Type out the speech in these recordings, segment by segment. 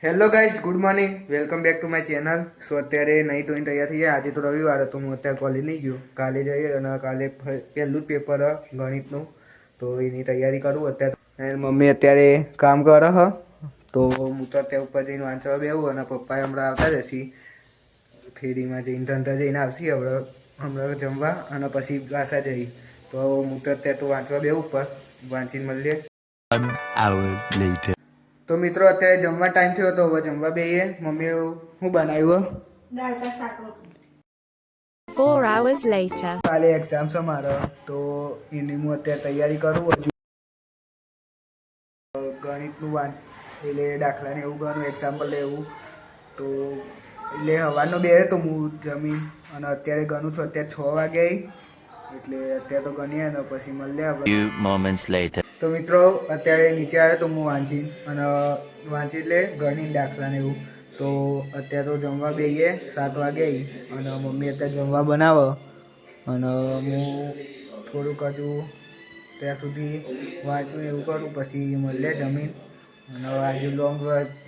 Hello guys, good morning, welcome back to my channel. So અત્યારે નહીં ધોઈને તૈયાર થઈ ગયા. આજે તો રવિવાર હતો, હું અત્યારે કોલેજ નહીં ગયો. કાલે જઈએ અને કાલે પહેલું જ પેપર ગણિતનું, તો એની તૈયારી કરું અત્યારે. અને મમ્મી અત્યારે કામ કરે હ, તો હું તો અત્યારે ઉપર જઈને વાંચવા બેહું. અને પપ્પા હમણાં આવતા જ હશે, ફેરીમાં જઈને ધંધા જઈને આવશે હમણાં જમવા, અને પછી પાછા જઈ. તો હું તો અત્યારે તો વાંચવા બેહું ઉપર, વાંચીને મળીએ. 1 hour later. તો મિત્રો અત્યારે જમવા ટાઈમ થયો તો હવે જમવા બેહીએ. મમ્મીએ શું બનાવ્યું? દાળ ભાત શાક રોટલી. 4 hours later. કાલે એક્ઝામ છે મારે, તો એની હું અત્યારે તૈયારી કરું. હજુ ગણિતનું એટલે દાખલાને એવું ગણું, એક્ઝામ્પલ લેવું. તો એટલે સવારનો બે તો હું જમીન અને અત્યારે ગણું છું. અત્યારે 6 વાગ્યા, એટલે અત્યારે તો ગણીએ ને પછી મળીએ આપણે. Few moments later. તો મિત્રો અત્યારે નીચે આવ્યો તો હું વાંચી એટલે ગણીને દાખલાને એવું. તો અત્યારે તો જમવા બેહીએ, 7 વાગે, અને મમ્મી અત્યારે જમવા બનાવે. અને હું થોડુંક હજુ ત્યાં સુધી વાંચું એવું કરું, પછી મળીએ જમીન. અને આજે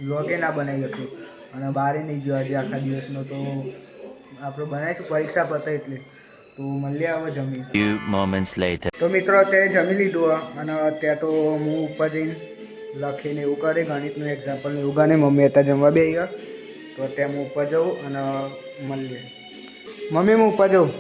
વ્લોગે ના બનાવી હતું, અને બહાર નહીં ગયો આજે આખા દિવસનો. તો આપણે બનાવીશું પરીક્ષા પતે એટલે. તો મળીએ હવે જમીન. Few moments later. તો મિત્રો અત્યારે જમી લીધું, અને અત્યારે તો હું ઉપર જઈને લખીને એવું કરે, ગણિતનું એક્ઝામ્પલ એવું ગણે. મમ્મી અત્યારે જમવા બેસી ગયા, તો અત્યારે હું ઉપર જાઉં અને મળીએ. મમ્મી હું ઉપર જાઉં.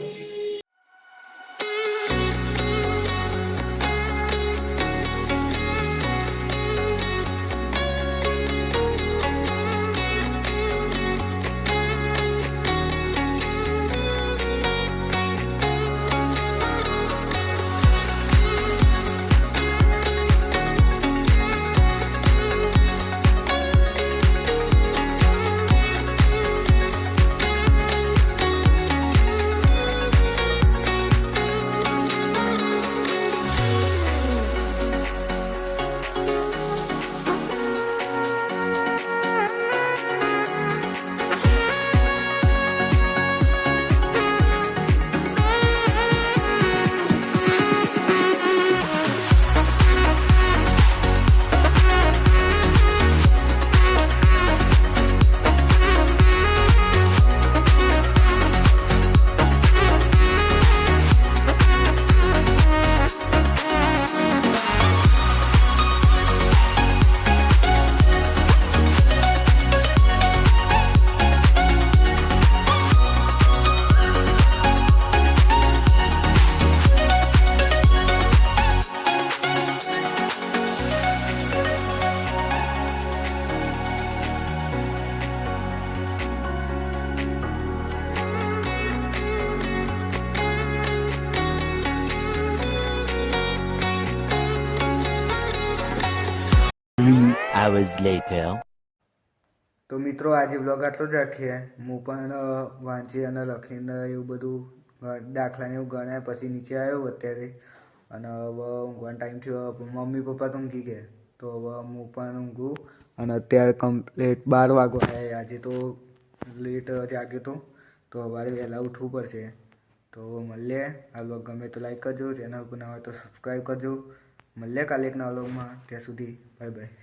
Hours later. તો મિત્રો આજે બ્લોગ આટલો જ રાખીએ. હું પણ વાંચી અને લખીને એવું બધું દાખલાને એવું ગણ્યા પછી નીચે આવ્યો અત્યારે. અને હવે ઊંઘવાનો ટાઈમ થયો. મમ્મી પપ્પા તો ઊંઘી ગયા, તો હવે હું પણ ઊંઘું. અને અત્યારે કમ્પ્લીટ 12 વાગવા આવ્યા. આજે તો લેટ જાગ્યો તો સવારે વહેલા ઉઠવું પડશે. તો મળીએ. આ બ્લોગ ગમે તો લાઈક કરજો, ચેનલ પર નવા હોય તો સબસ્ક્રાઈબ કરજો. મળીએ કાલે એક નવા બ્લોગમાં. ત્યાં સુધી બાય બાય.